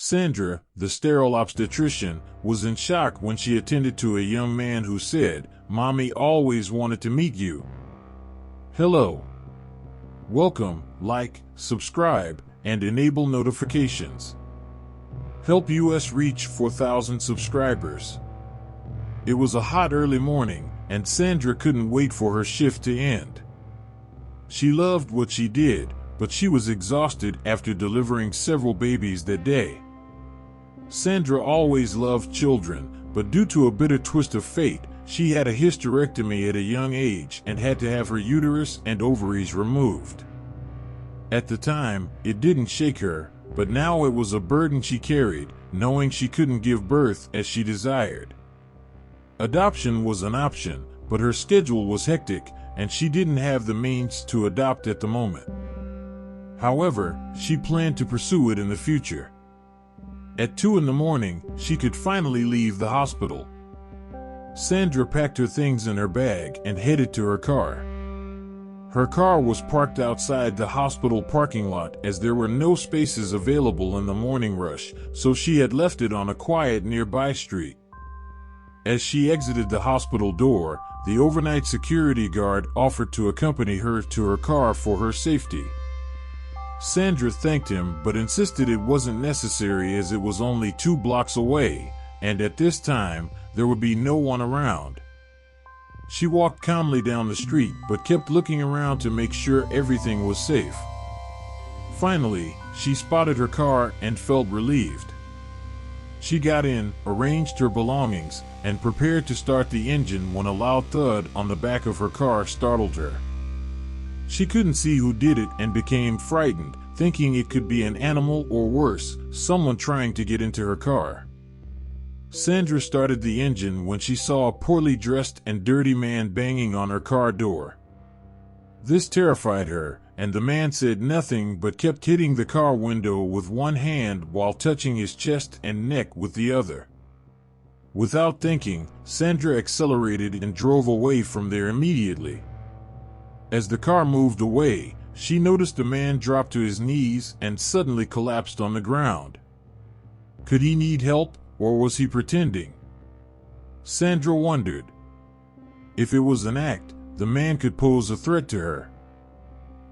Sandra, the sterile obstetrician, was in shock when she attended to a young man who said, "Mommy always wanted to meet you." Hello. Welcome, like, subscribe, and enable notifications. Help us reach 4,000 subscribers. It was a hot early morning, and Sandra couldn't wait for her shift to end. She loved what she did, but she was exhausted after delivering several babies that day. Sandra always loved children, but due to a bitter twist of fate, she had a hysterectomy at a young age and had to have her uterus and ovaries removed. At the time, it didn't shake her, but now it was a burden she carried, knowing she couldn't give birth as she desired. Adoption was an option, but her schedule was hectic, and she didn't have the means to adopt at the moment. However, she planned to pursue it in the future. At 2 a.m, she could finally leave the hospital. Sandra packed her things in her bag and headed to her car. Her car was parked outside the hospital parking lot as there were no spaces available in the morning rush, so she had left it on a quiet nearby street. As she exited the hospital door, the overnight security guard offered to accompany her to her car for her safety. Sandra thanked him but insisted it wasn't necessary as it was only 2 blocks away, and at this time, there would be no one around. She walked calmly down the street but kept looking around to make sure everything was safe. Finally, she spotted her car and felt relieved. She got in, arranged her belongings, and prepared to start the engine when a loud thud on the back of her car startled her. She couldn't see who did it and became frightened, thinking it could be an animal or worse, someone trying to get into her car. Sandra started the engine when she saw a poorly dressed and dirty man banging on her car door. This terrified her, and the man said nothing but kept hitting the car window with one hand while touching his chest and neck with the other. Without thinking, Sandra accelerated and drove away from there immediately. As the car moved away, she noticed the man drop to his knees and suddenly collapsed on the ground. Could he need help, or was he pretending? Sandra wondered. If it was an act, the man could pose a threat to her.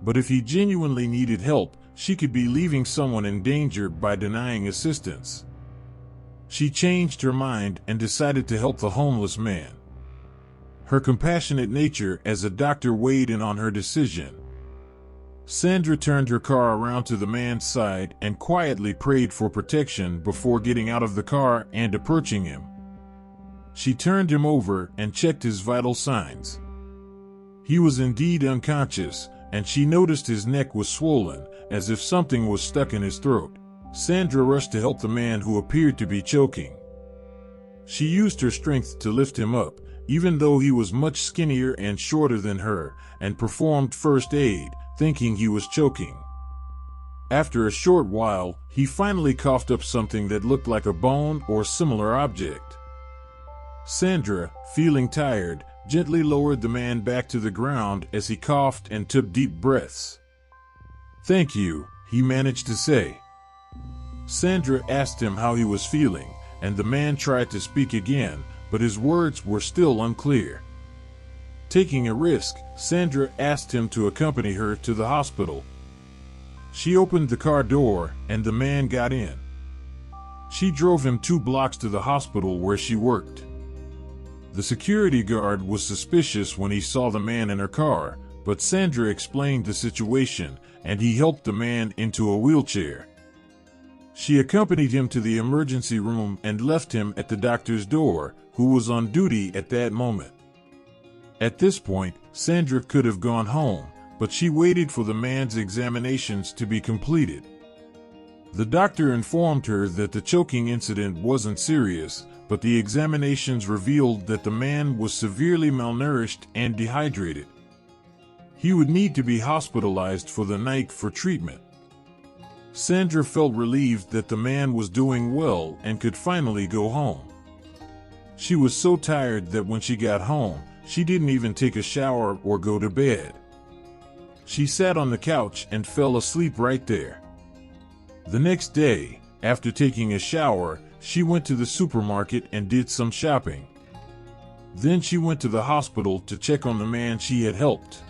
But if he genuinely needed help, she could be leaving someone in danger by denying assistance. She changed her mind and decided to help the homeless man. Her compassionate nature as a doctor weighed in on her decision. Sandra turned her car around to the man's side and quietly prayed for protection before getting out of the car and approaching him. She turned him over and checked his vital signs. He was indeed unconscious, and she noticed his neck was swollen, as if something was stuck in his throat. Sandra rushed to help the man who appeared to be choking. She used her strength to lift him up, even though he was much skinnier and shorter than her, and performed first aid, thinking he was choking. After a short while, he finally coughed up something that looked like a bone or similar object. Sandra, feeling tired, gently lowered the man back to the ground as he coughed and took deep breaths. "Thank you," he managed to say. Sandra asked him how he was feeling, and the man tried to speak again, but his words were still unclear. Taking a risk, Sandra asked him to accompany her to the hospital. She opened the car door, and the man got in. She drove him 2 blocks to the hospital where she worked. The security guard was suspicious when he saw the man in her car, but Sandra explained the situation, and he helped the man into a wheelchair. She accompanied him to the emergency room and left him at the doctor's door, who was on duty at that moment. At this point, Sandra could have gone home, but she waited for the man's examinations to be completed. The doctor informed her that the choking incident wasn't serious, but the examinations revealed that the man was severely malnourished and dehydrated. He would need to be hospitalized for the night for treatment. Sandra felt relieved that the man was doing well and could finally go home. She was so tired that when she got home, she didn't even take a shower or go to bed. She sat on the couch and fell asleep right there. The next day, After taking a shower, she went to the supermarket and did some shopping. Then she went to the hospital to check on the man she had helped.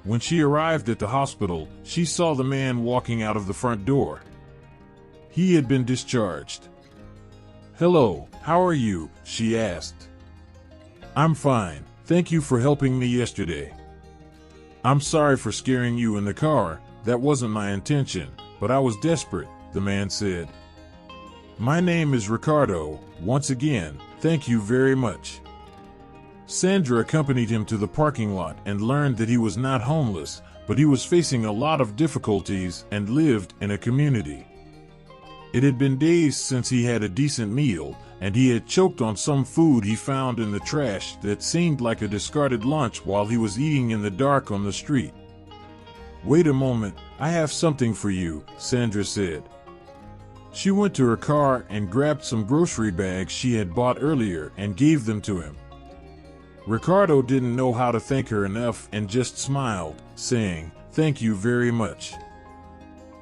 When she arrived at the hospital, she saw the man walking out of the front door. He had been discharged. "Hello, how are you?" she asked. "I'm fine, thank you for helping me yesterday." "I'm sorry for scaring you in the car, that wasn't my intention, but I was desperate," the man said. "My name is Ricardo, once again, thank you very much." Sandra accompanied him to the parking lot and learned that he was not homeless, but he was facing a lot of difficulties and lived in a community. It had been days since he had a decent meal, and he had choked on some food he found in the trash that seemed like a discarded lunch while he was eating in the dark on the street. "Wait a moment, I have something for you," Sandra said. She went to her car and grabbed some grocery bags she had bought earlier and gave them to him. Ricardo didn't know how to thank her enough and just smiled, saying, "Thank you very much."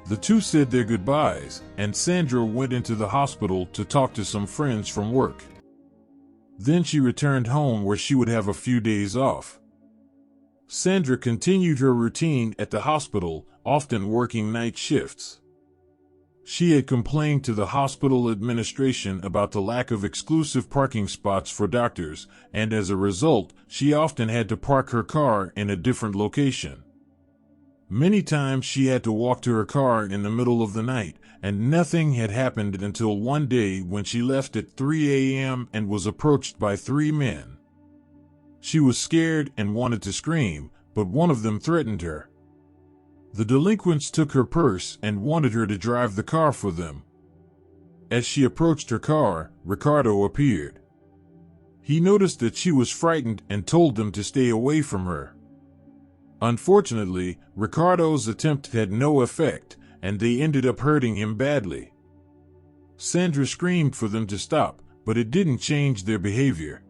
The two said their goodbyes, and Sandra went into the hospital to talk to some friends from work. Then she returned home where she would have a few days off. Sandra continued her routine at the hospital, often working night shifts. She had complained to the hospital administration about the lack of exclusive parking spots for doctors, and as a result, she often had to park her car in a different location. Many times she had to walk to her car in the middle of the night, and nothing had happened until one day when she left at 3 a.m. and was approached by 3 men. She was scared and wanted to scream, but one of them threatened her. The delinquents took her purse and wanted her to drive the car for them. As she approached her car, Ricardo appeared. He noticed that she was frightened and told them to stay away from her. Unfortunately, Ricardo's attempt had no effect, and they ended up hurting him badly. Sandra screamed for them to stop, but it didn't change their behavior.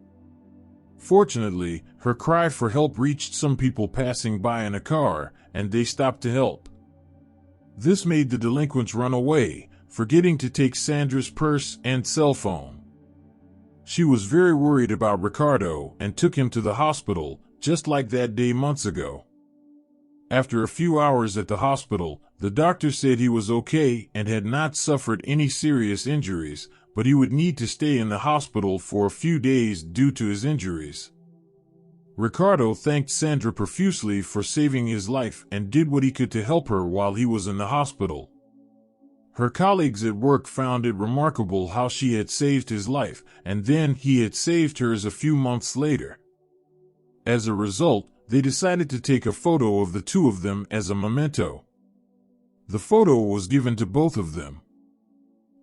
Fortunately, her cry for help reached some people passing by in a car, and they stopped to help. This made the delinquents run away, forgetting to take Sandra's purse and cell phone. She was very worried about Ricardo and took him to the hospital, just like that day months ago. After a few hours at the hospital, the doctor said he was okay and had not suffered any serious injuries, but he would need to stay in the hospital for a few days due to his injuries. Ricardo thanked Sandra profusely for saving his life and did what he could to help her while he was in the hospital. Her colleagues at work found it remarkable how she had saved his life, and then he had saved hers a few months later. As a result, they decided to take a photo of the two of them as a memento. The photo was given to both of them.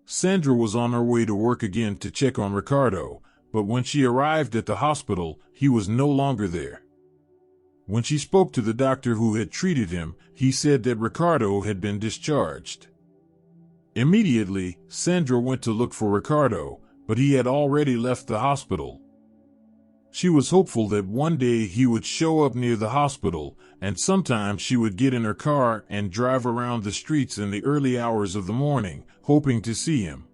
Sandra was on her way to work again to check on Ricardo, but when she arrived at the hospital, he was no longer there. When she spoke to the doctor who had treated him, he said that Ricardo had been discharged. Immediately, Sandra went to look for Ricardo, but he had already left the hospital. She was hopeful that one day he would show up near the hospital, and sometime she would get in her car and drive around the streets in the early hours of the morning, hoping to see him.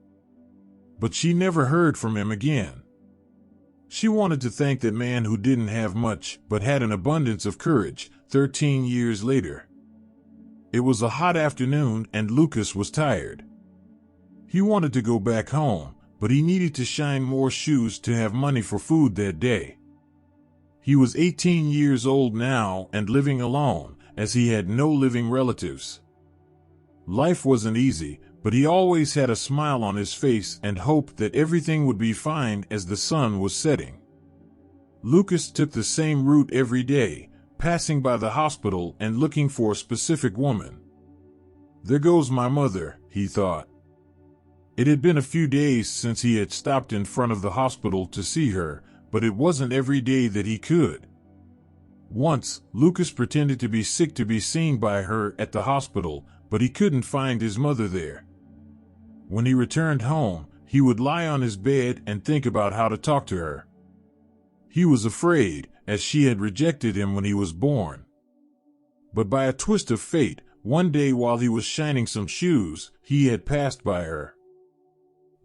But she never heard from him again. She wanted to thank that man who didn't have much but had an abundance of courage, 13 years later. It was a hot afternoon and Lucas was tired. He wanted to go back home, but he needed to shine more shoes to have money for food that day. He was 18 years old now and living alone, as he had no living relatives. Life wasn't easy, but he always had a smile on his face and hoped that everything would be fine as the sun was setting. Lucas took the same route every day, passing by the hospital and looking for a specific woman. "There goes my mother," he thought. It had been a few days since he had stopped in front of the hospital to see her, but it wasn't every day that he could. Once, Lucas pretended to be sick to be seen by her at the hospital, but he couldn't find his mother there. When he returned home, he would lie on his bed and think about how to talk to her. He was afraid, as she had rejected him when he was born. But by a twist of fate, One day while he was shining some shoes, he had passed by her.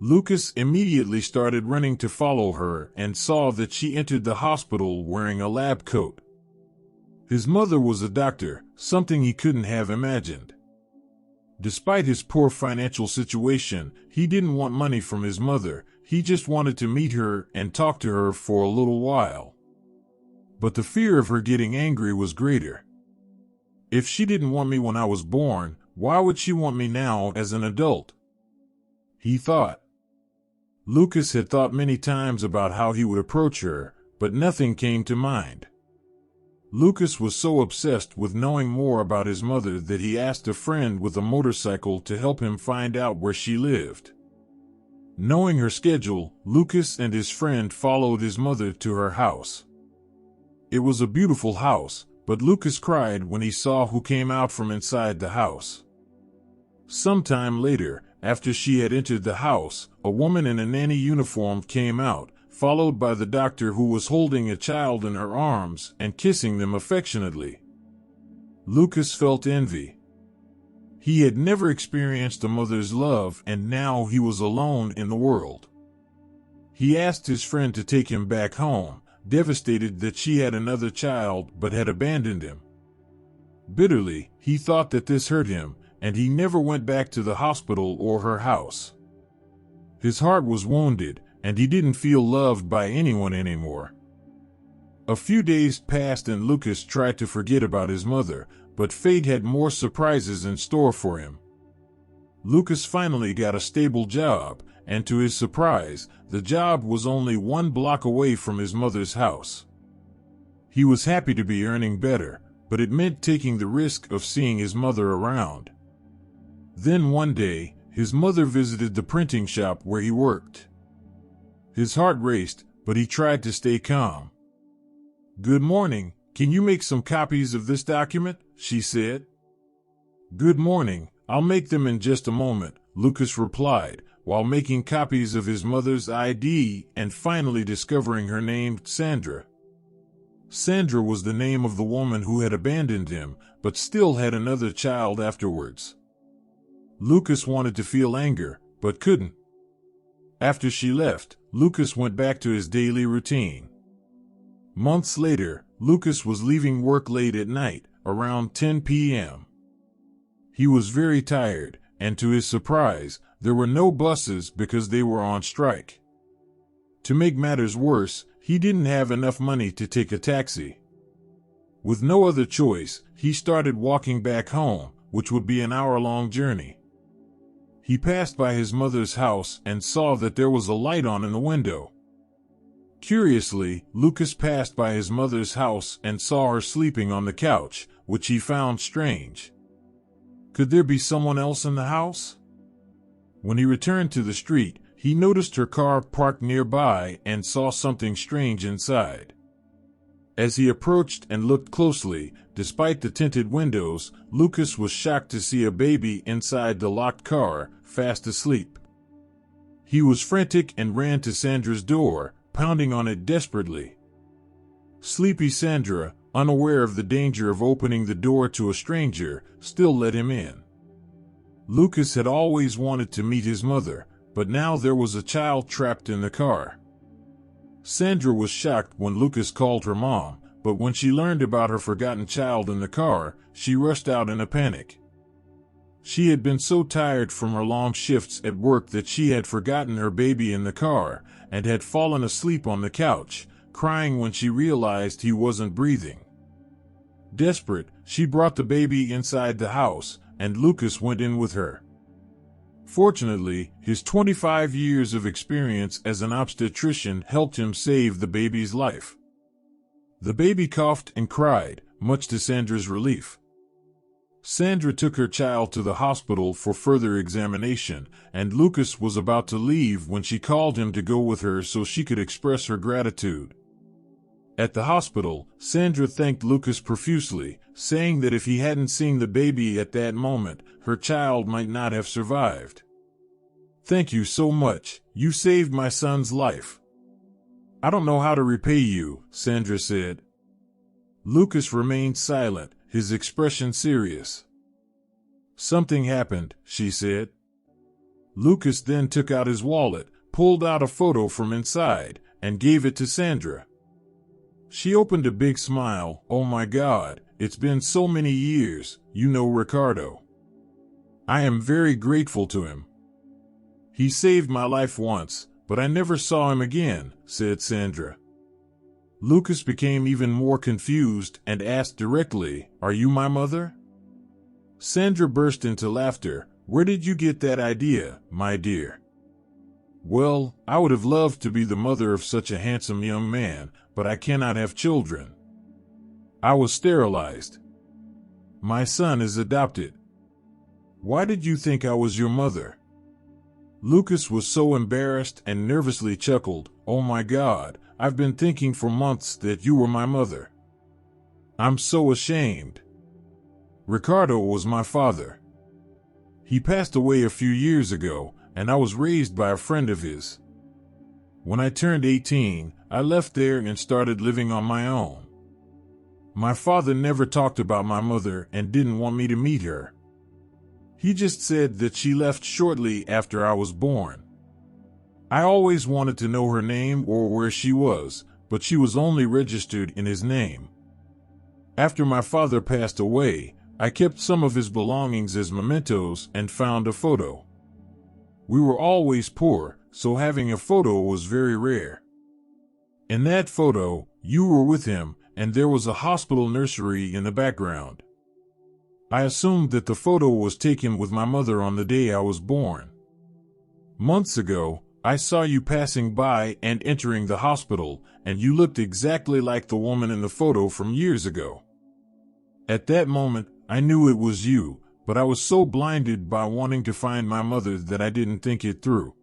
Lucas immediately started running to follow her and saw that she entered the hospital wearing a lab coat. His mother was a doctor, something he couldn't have imagined. Despite his poor financial situation, he didn't want money from his mother. He just wanted to meet her and talk to her for a little while. But the fear of her getting angry was greater. If she didn't want me when I was born, why would she want me now as an adult? He thought. Lucas had thought many times about how he would approach her, but nothing came to mind. Lucas was so obsessed with knowing more about his mother that he asked a friend with a motorcycle to help him find out where she lived. Knowing her schedule, Lucas and his friend followed his mother to her house. It was a beautiful house, but Lucas cried when he saw who came out from inside the house. Sometime later, after she had entered the house, a woman in a nanny uniform came out, followed by the doctor who was holding a child in her arms and kissing them affectionately. Lucas felt envy. He had never experienced a mother's love, and now he was alone in the world. He asked his friend to take him back home, devastated that she had another child but had abandoned him. Bitterly, he thought that this hurt him, and he never went back to the hospital or her house. His heart was wounded, and he didn't feel loved by anyone anymore. A few days passed and Lucas tried to forget about his mother, but fate had more surprises in store for him. Lucas finally got a stable job, and to his surprise, the job was only 1 block away from his mother's house. He was happy to be earning better, but it meant taking the risk of seeing his mother around. Then one day, his mother visited the printing shop where he worked. His heart raced, but he tried to stay calm. "Good morning, can you make some copies of this document?" she said. "Good morning, I'll make them in just a moment," Lucas replied, while making copies of his mother's ID and finally discovering her name, Sandra. Sandra was the name of the woman who had abandoned him, but still had another child afterwards. Lucas wanted to feel anger, but couldn't. After she left, Lucas went back to his daily routine. Months later, Lucas was leaving work late at night, around 10 p.m. He was very tired, and to his surprise, there were no buses because they were on strike. To make matters worse, he didn't have enough money to take a taxi. With no other choice, he started walking back home, which would be an hour-long journey. He passed by his mother's house and saw that there was a light on in the window. Curiously, Lucas passed by his mother's house and saw her sleeping on the couch, which he found strange. Could there be someone else in the house? When he returned to the street, he noticed her car parked nearby and saw something strange inside. As he approached and looked closely, despite the tinted windows, Lucas was shocked to see a baby inside the locked car, fast asleep. He was frantic and ran to Sandra's door, pounding on it desperately. Sleepy Sandra, unaware of the danger of opening the door to a stranger, still let him in. Lucas had always wanted to meet his mother, but now there was a child trapped in the car. Sandra was shocked when Lucas called her mom, but when she learned about her forgotten child in the car, she rushed out in a panic. She had been so tired from her long shifts at work that she had forgotten her baby in the car and had fallen asleep on the couch, crying when she realized he wasn't breathing. Desperate, she brought the baby inside the house, and Lucas went in with her. Fortunately, his 25 years of experience as an obstetrician helped him save the baby's life. The baby coughed and cried, much to Sandra's relief. Sandra took her child to the hospital for further examination, and Lucas was about to leave when she called him to go with her so she could express her gratitude. At the hospital, Sandra thanked Lucas profusely, saying that if he hadn't seen the baby at that moment, her child might not have survived. "Thank you so much, you saved my son's life." "I don't know how to repay you," Sandra said. Lucas remained silent, his expression serious. Something happened, she said. Lucas then took out his wallet, pulled out a photo from inside, and gave it to Sandra. She opened a big smile. Oh my God, it's been so many years, you know Ricardo. I am very grateful to him. He saved my life once, but I never saw him again, said Sandra. Lucas became even more confused and asked directly, Are you my mother? Sandra burst into laughter. Where did you get that idea, my dear? Well, I would have loved to be the mother of such a handsome young man, but I cannot have children. I was sterilized. My son is adopted. Why did you think I was your mother? Lucas was so embarrassed and nervously chuckled. Oh my God, I've been thinking for months that you were my mother. I'm so ashamed. Ricardo was my father. He passed away a few years ago, and I was raised by a friend of his. When I turned 18, I left there and started living on my own. My father never talked about my mother and didn't want me to meet her. He just said that she left shortly after I was born. I always wanted to know her name or where she was, but she was only registered in his name. After my father passed away, I kept some of his belongings as mementos and found a photo. We were always poor, so having a photo was very rare. In that photo, you were with him, and there was a hospital nursery in the background. I assumed that the photo was taken with my mother on the day I was born. Months ago, I saw you passing by and entering the hospital, and you looked exactly like the woman in the photo from years ago. At that moment, I knew it was you, but I was so blinded by wanting to find my mother that I didn't think it through.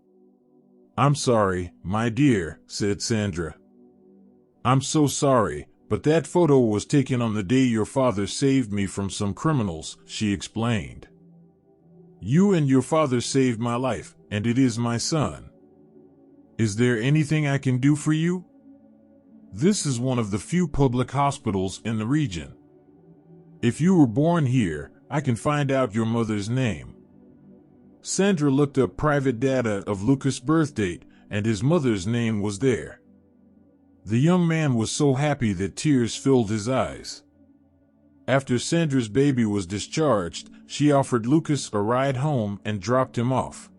I'm sorry, my dear, said Sandra. I'm so sorry, but that photo was taken on the day your father saved me from some criminals, she explained. You and your father saved my life, and it is my son. Is there anything I can do for you? This is one of the few public hospitals in the region. If you were born here, I can find out your mother's name. Sandra looked up private data of Lucas' birth date, and his mother's name was there. The young man was so happy that tears filled his eyes. After Sandra's baby was discharged, she offered Lucas a ride home and dropped him off.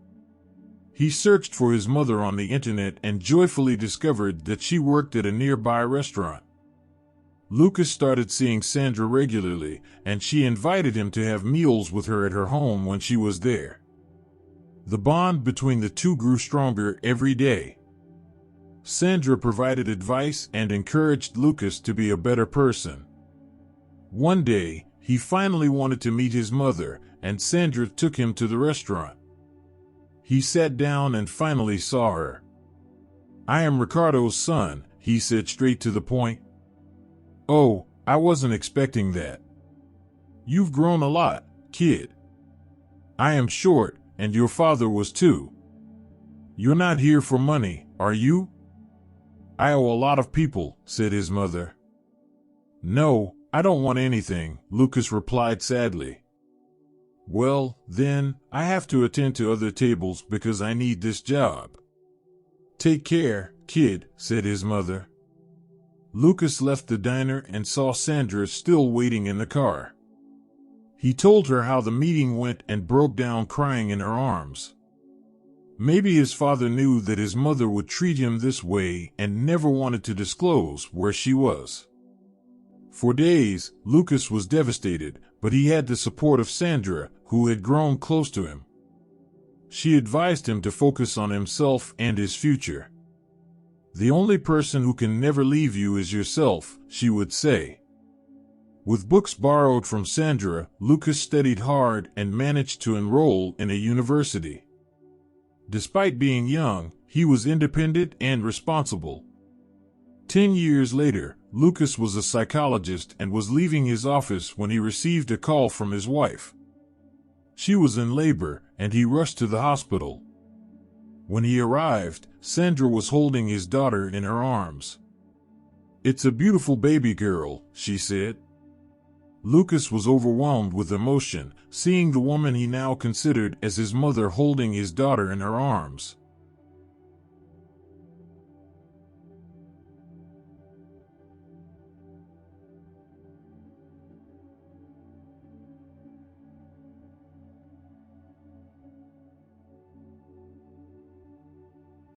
He searched for his mother on the internet and joyfully discovered that she worked at a nearby restaurant. Lucas started seeing Sandra regularly, and she invited him to have meals with her at her home when she was there. The bond between the two grew stronger every day. Sandra provided advice and encouraged Lucas to be a better person. One day, he finally wanted to meet his mother, and Sandra took him to the restaurant. He sat down and finally saw her. I am Ricardo's son, he said straight to the point. Oh, I wasn't expecting that. You've grown a lot, kid. I am short, and your father was too. You're not here for money, are you? I owe a lot of people, said his mother. No, I don't want anything, Lucas replied sadly. Well, then, I have to attend to other tables because I need this job. Take care, kid, said his mother. Lucas left the diner and saw Sandra still waiting in the car. He told her how the meeting went and broke down crying in her arms. Maybe his father knew that his mother would treat him this way and never wanted to disclose where she was. For days, Lucas was devastated, but he had the support of Sandra, who had grown close to him. She advised him to focus on himself and his future. The only person who can never leave you is yourself, she would say. With books borrowed from Sandra, Lucas studied hard and managed to enroll in a university. Despite being young, he was independent and responsible. 10 years later, Lucas was a psychologist and was leaving his office when he received a call from his wife. She was in labor, and he rushed to the hospital. When he arrived, Sandra was holding his daughter in her arms. It's a beautiful baby girl, she said. Lucas was overwhelmed with emotion, seeing the woman he now considered as his mother holding his daughter in her arms.